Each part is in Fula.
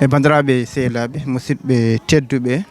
e bandiraɓe sehilaɓe musidɓe tedduɓe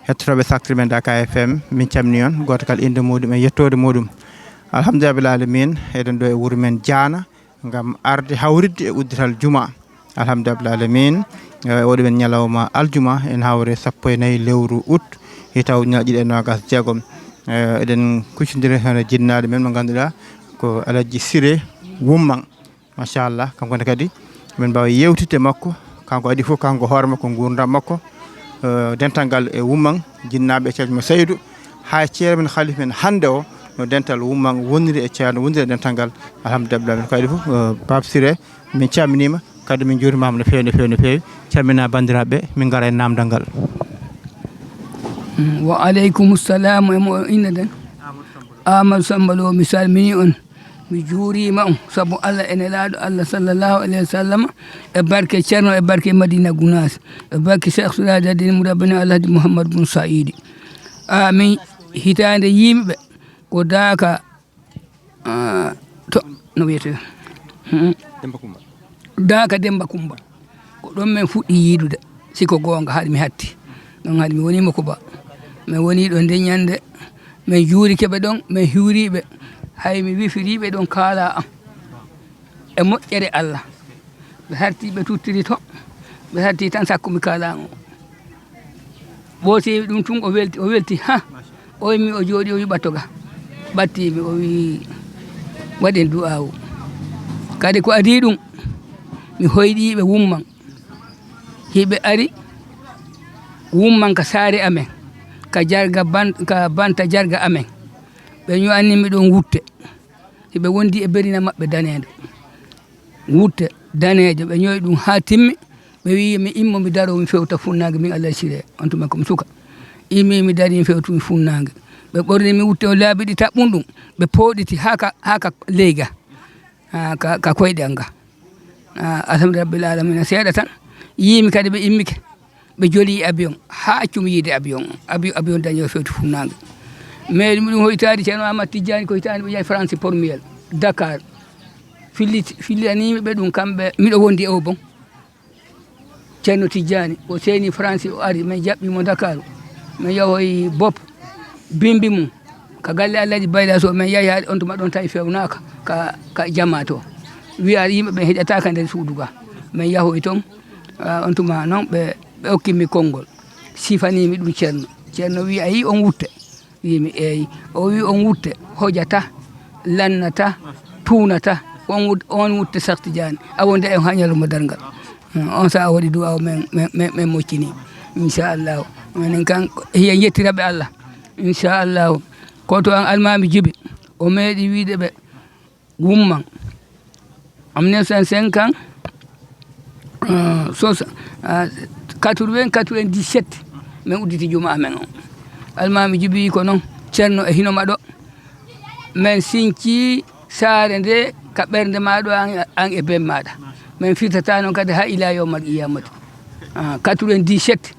hettotoɓe Saktir men Dakar FM min camni on goto kala inde muɗum e yettode muɗum alhamdulillah bil alamin eɗen ɗo e wuuro men Diana gam arde hawridde e uddital juma alhamdulillah bil alamin oɗo men ñalawma aljuma en hawre 14 lewru août hitaw ñaƴiɗi e nogas jeegom eɗen kuccidiri hono jinnaɗo men mo ganduɗa ko Alaji Siré Woumang machallah kanko kadi min mbawa yewtidde makko kanko adi fof kanko hoore makko gurdam makko dental ngal e Woumang jinnaɓe e ceerno Saydou ha ceerno men Khalifa men hande o no dental Woumang woniri e ceerno woniri e dental ngal alhamdulillah kadi fof Pape Siré min calminima kadi min juurimama no fewi no fewi no fewi calmina bandiraɓe min gara e namdal ngal wa aleykum salam e mo innaden Amadou Samba Lo mi salmini on mi juurima on sabu Allah ene laaɗo Allah sallallahu alayhi wa sallam e barke ceerno e barke Madina Gounass e barke Cheikh Souladi Adine Mourabbani Alhaji Mouhamadou Boun Saidi min hitande yimɓe ko daaka to no wiyete daaka Demba Coumba ko ɗon min fuɗɗi yiidude siko goonga haade mi hatti ɗon haade mi wonima Kuba mi woni ɗo nde ñande min juuri keɓe ɗon min hiwriɓe hay mi wifiriɓe ɗon kaala am e moƴƴere Allah ɓe harti ɓe tuttiri to ɓe harti tan sakkumi kaala o ɓootewi ɗum tun o welti ha o wimi o jooɗi o wi ɓattoga ɓattimi o wi waɗen du'awu kadi ko adi ɗum mi hoyɗiɓe Woumang hiɓe ari Woumang ka saare amen ka banta jarga amen ɓe ño'annimi ɗon wutte hiɓe wondi e berina maɓɓe danejo wutte danejo ɓe ñoyi ɗum ha timmi ɓe wi mi immo mi daro mi fewta funnague min Alaji Siré on tuma komi suka immi mi dari mi fewtumi funnague ɓe ɓornimi wutte o laabi ɗi taɓɓum ɗum ɓe pooɗiti haka leyga ka koyɗel nga alhamdulillah rabbil alamina seeɗa tan yimi kadi ɓe immike ɓe joli avion ha accumi yiide avion dañi o fewti funnague mais ɗum hoytade ceerno Amadou Tidiani ko hitande ɓe jeeyi France pormiel Dakar fillanimi ɓe ɗum kamɓe miɗo wondi e o bon ceerno Tidiani o seeni France o ari min jaɓɓimo Dakar min yahoy Bopp bimbi mum ka galle Alaji Bayda Sow min yeehi haade on tuma ɗon tawi fewnaka ka jamma to wiya yimɓeɓe heƴataka nder suudu ga min yahoy toon on tuma noon ɓe hokkimi konngol sifanimi ɗum ceerno wi a yi on wutte wimi eyi o wi on wutte hojata lannata tunata on wutte Cheikh Tidiane a wonde en ha ñalawma dargal on sa waɗi du'a o min moccini inchallahu minen kan hiya yettiraɓe Allah inchallahu koto an almami Djiby o meeɗi wiide ɓe Woumang en 1905 97 min udditi juma amen o almami Djiby ko noon ceerno e hinoma ɗo min siñci saare nde ka ɓernde maɗo an e ben maɗa min firtata noon kadi ha ila yawmal qiyamati 97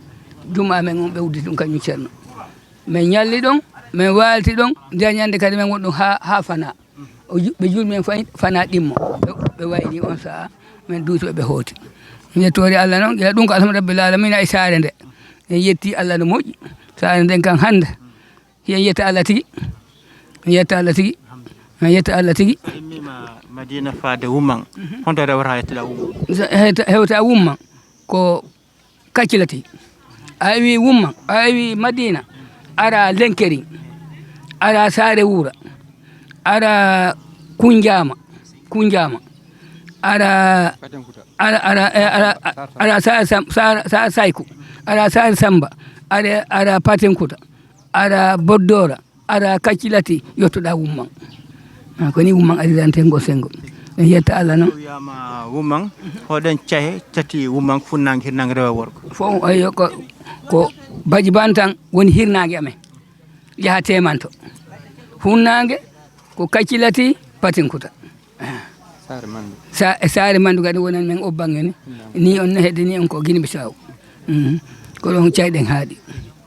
juma amen on ɓe udditi ɗum kañum ceerno min ñalli ɗon min walti ɗon nde ñande kadi min woni ɗum ha fana ɓe juuri min fana ɗimmo ɓe wayni on saaha min duuti ɓe hooti yettori Allah noon ƴeewa ɗum ko alhamdulillah rabbil alamina e saare nde en yetti Allah no moƴƴi saare nden kan hande hiyen yetta Allah tigui yetta Allah tigui yetta Allah tigui immima Madina faade Woumang honto rewata yettila Woumang hewta Woumang ko kaccilati a wi Woumang a wi Madina ara Lenkeri ara Saare Wura ara Kunjama ara Saare Sayku ara Saare Samba ara Patenkuta ara Boddora ara Kaccilati yettoɗa Woumang ko ni Woumang arirante ngo sengo en yetta Allah noon wiyama Woumang hoɗen cahe tati Woumang funnague hirnague rewa worko fof ayo ko baji bantan woni hirnague amen yaha temanto funnague ko Kaccilati Patenkuta Saare Mandu kadi wonan men o banggue ni on heddini on ko Guinée Bissau ko ɗon cayɗen haaɗi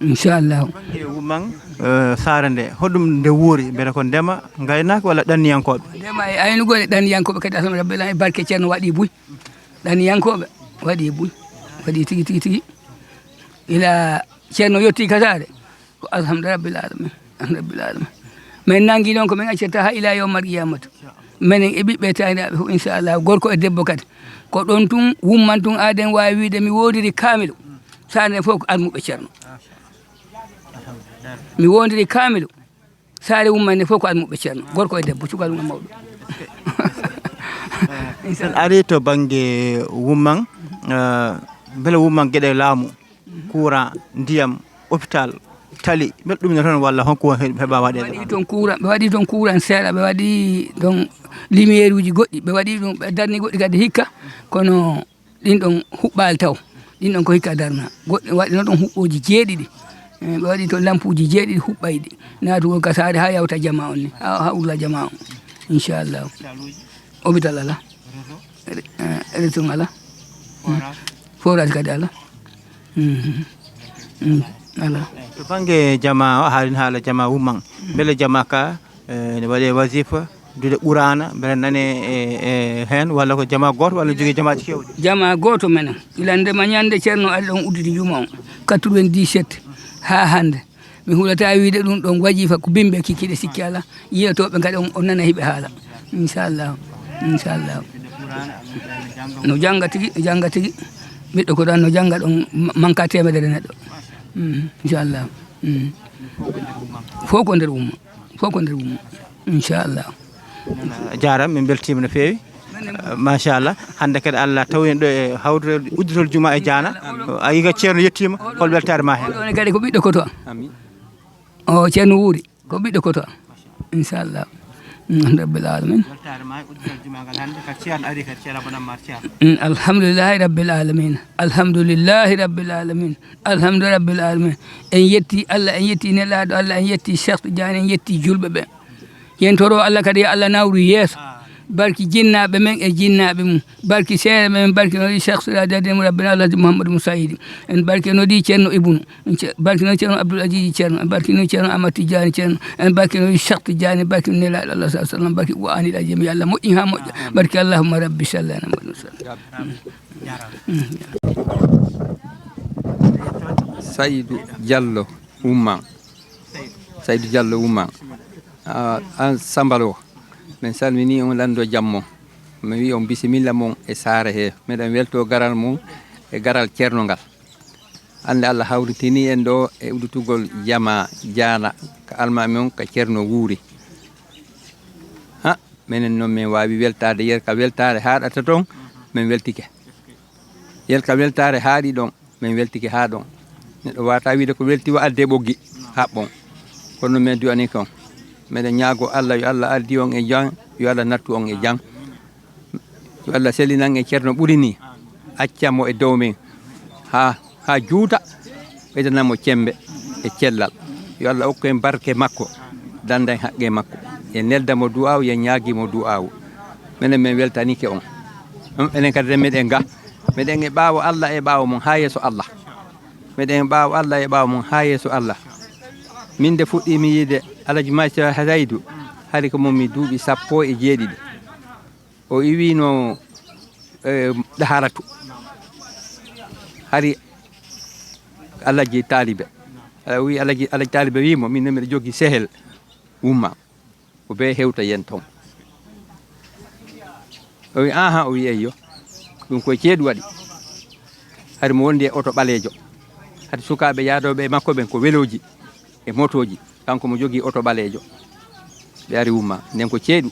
inchallahu Woumang saare nde hoɗum nde wuuri mbete ko ndema gaynaka walla ɗanniyankoɓe ndema e aynugoɗe ɗanniyankoɓe kadi alhamdulillah rabbil alamin e barke ceerno waɗi buy ɗanniyankoɓe waɗi buy waɗi tigi tigi tigi ila ceerno yetti kasare ko alhamdulillah rabbil alamin rabbil alamin min nangi ɗon ko min accirta ha ila yawmal qiyamata minen e ɓiɓɓe taniɓe fof inchallah gorko e debbo kadi ko ɗon tun wumman tun aden wawi wiide mi wodiri kamilu sare fof ko almuɓe ceerno mi wodiri kamilu sare wummande fof ko almuɓe ceerno gorko e debbo cukalum e mawɗo sen ari to banggue wumman beele wumman gueɗe laamu courant ndiyam hôpital tali mbeɗa ɗumne toon walla honko heeɓa waɗede waɗi toon courant ɓe waɗi toon courant seeɗa ɓe waɗi ɗon lumiére uji goɗɗi ɓe waɗi ɗum ɓe darni goɗɗi kadi hikka kono ɗin ɗon huɓɓali taw ɗin ɗon ko hikka darna goɗɗi waɗino ɗon huɓɓoji jeeɗiɗi ɓe waɗi toon lampuji jeeɗiɗi huɓɓayɗi natugol kasare ha yawta jama on ni ha urla jama on inchallahu hôpital ala réton ala forage kadi ala ala to banggue jama o haalin haala jama wumman beele jama ka ne waɗe wasifa dude ɓurana beele nane e hen walla ko jama goto walla jogui jamaji kewɗi jama goto menen ilandema ñande ceerno ari ɗon udditi juma on 97 ha hande mi hulata wiide ɗum ɗon wajifa ko bimɓe kikkiɗe sikki ala yiyatoɓe kadi on nana hiɓe haala inchallahu inchallahu no jangga tigui ɓiɗɗo ko ɗon no jangga ɗon manque temedere neɗɗo inchallah fof ko nder wumma fof ko nder wumma inchallah jaram min beltima no fewi machallah hande kadi Allah tawni ɗo e hawre udditol juma e Diana a yiga ceerno yettima hol weltare ma hen ɗon kadi ko ɓiɗɗo koto am o ceerno wuuri ko ɓiɗɗo koto am inchallah rabbil alamin alhamdulillahi rabbil alamin alhamdulillahi rabbil alamin alhamdulillahi rabbil alamin en yetti Allah en yetti nelaɗo Allah en yetti Cheikh Tidiane en yetti julɓe ɓe yentoro Allah kadi Allah nawru yeeso barki jinnaɓe men e jinnaɓe mum barki seere men barki noɗi Cheikh Siradademo rabbina Alhaji Mouhamadou Moussa Idi en barki noɗi ceerno Ibnu barki noɗi ceerno Abdoul Adjiji ceerno en barki noɗi ceerno Amadou Tidiane ceerno en barki noɗi Cheikh Tidiane barki nelaɗo Allah sa sallam barki o aniɗa jemi Allah moƴƴi ha moƴƴa barki allahumma rabbi sallana Muhammadu Saydou Diallo Oumman Saydou Diallo Oumman an Sambalo min salmini on lando jammo mi wi on bisimilla mon e saare he meɗen welto garal mum e garal ceerno ngal hande Allah hawritini en ɗo e udditugol jama Diana ko almami on ko ceerno wuuri ha minen noon min wawi weltade yerka weltare haɗata toon min weltike yerka weltare haaɗi ɗon min weltike ha ɗon neɗɗo wata wiide ko welti wa adde ɓoggi haɓɓon kono min duwani kon meɗen ñaago Allah yo Allah addi on e jang yo Allah nattu on e jang yo Allah selinan e ceerno ɓuri ni accamo e dow men ha juuta ɓeydanamo cembe e cellal yo Allah hokku en barke makko danda en haqqe makko e neldamo du'aw ye ñaaguimo du'aw minen min weltanike on enen kadi meɗen ga meɗen e ɓaawo Allah e ɓaawo mon ha yeeso Allah meɗen e ɓaawo Allah e ɓaawo mon ha yeeso Allah min de fuɗɗimi yiide Alhaji Mathia Saydou hari ko momi duuɓi 17 o iwino ɗaharatu hari Alhaji Talibe wi Alhaji Talibe wimo min mbiɗa jogui sehel wumma ko be hewta yen toon o wi ahan o wi eyyo ɗum koye ceeɗu waɗi hari mo wondi e oto ɓaleejo hade sukaɓe yaadoɓe e makko ɓen ko weloji e motoji kanko mo jogui oto ɓaleejo ɓe ari wumma nden ko ceeɗu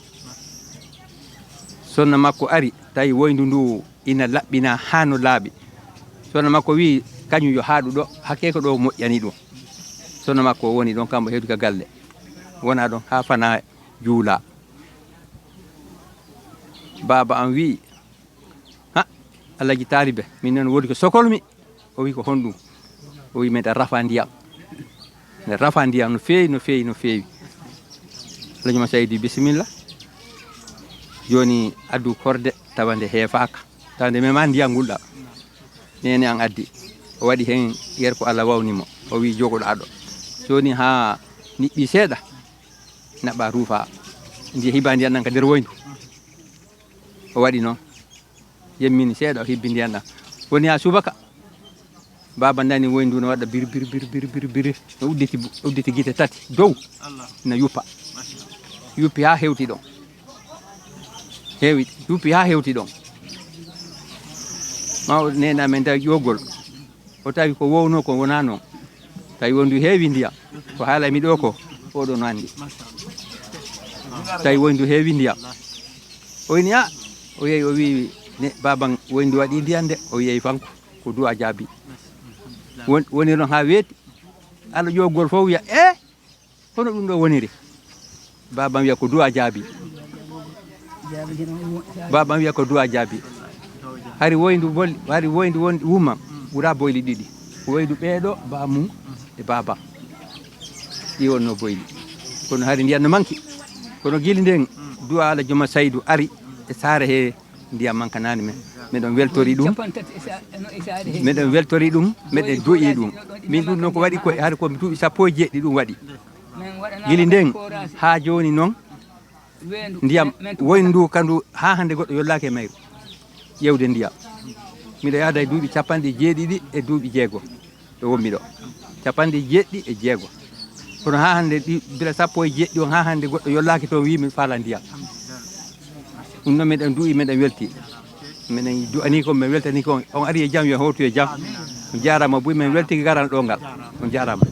sonna makko ari tawi woyndu ndu ina laɓɓina ha no laaɓi sonna makko wi kañum yo haaɗu ɗo hakke ko ɗo moƴƴani ɗum sonna makko woni ɗon kambo heeduka galle wona ɗon ha fana juula baba an wi ha Alhaji Talibe min noon wodi ko sokolmi o wi ko honɗum o wi meɗen rafa ndiyam nde rafa ndiyam no feewi no feewi no feewi Alhaji Mathia Saydou bisimilla joni addu korde tawa nde heefaka tawa nde mema ndiyam ngulɗa nene an addi o waɗi hen yer ko Allah wawnimo o wi jogoɗa ɗo joni ha niɓɓi seeɗa naɓa ruufa ndi hiba ndiyan ɗan ka nder woyndu o waɗi noon yemmini seeɗa o hibbi ndiyan ɗan woni ha subaka baba nani woyndu no waɗa bir no udditi gite tati dow na yuppa yuppi ha hewti ɗon yuppi ha hewti ɗon mawɗo nena men tawi ƴogol o tawi ko wowno ko wona noon tawi wondu heewi ndiyam ko haalami ɗo ko oɗo no andi tawi wondu heewi ndiyam o wini o yeehi o wi baban wondu waɗi ndiyam de o yeehi fanko ko du'a jaabi woni noon ha weeti ala ƴogol fof wiya hono ɗum ɗo woniri baban wiya ko du'a jaabi baban wiya ko du'a jaabi hari woyndu wonɗi wumman ɓura boyli ɗiɗi woydu ɓeeɗo bamum e baba ɗi wonno boyli kono hari ndiyam no manki kono guila nden du'a Allah joma Saydou ari e saare he ndiyam mankanani men meɗen weltori ɗum meɗen weltori ɗum meɗen do'i ɗum min ɗum noon ko waɗi ko har ko duuɓi 17 ɗum waɗi guila nden ha joni noon ndiyam woyndu kandu ha hande goɗɗo yollaki e mayru ƴewde ndiyam miɗo yaada e duuɓi 7 e duuɓi 6 ɗo wonmi ɗo 7 e 6 kono ha hande ɗi bila 17 on ha hande goɗɗo yollaki toon wimi faala ndiyam ɗum noon meɗen duuɓi meɗen welti minen du'ani ko min weltani ko on ari e jam yo hawtu e jam on jarama buy men weltiki garan ɗo ngal on jarama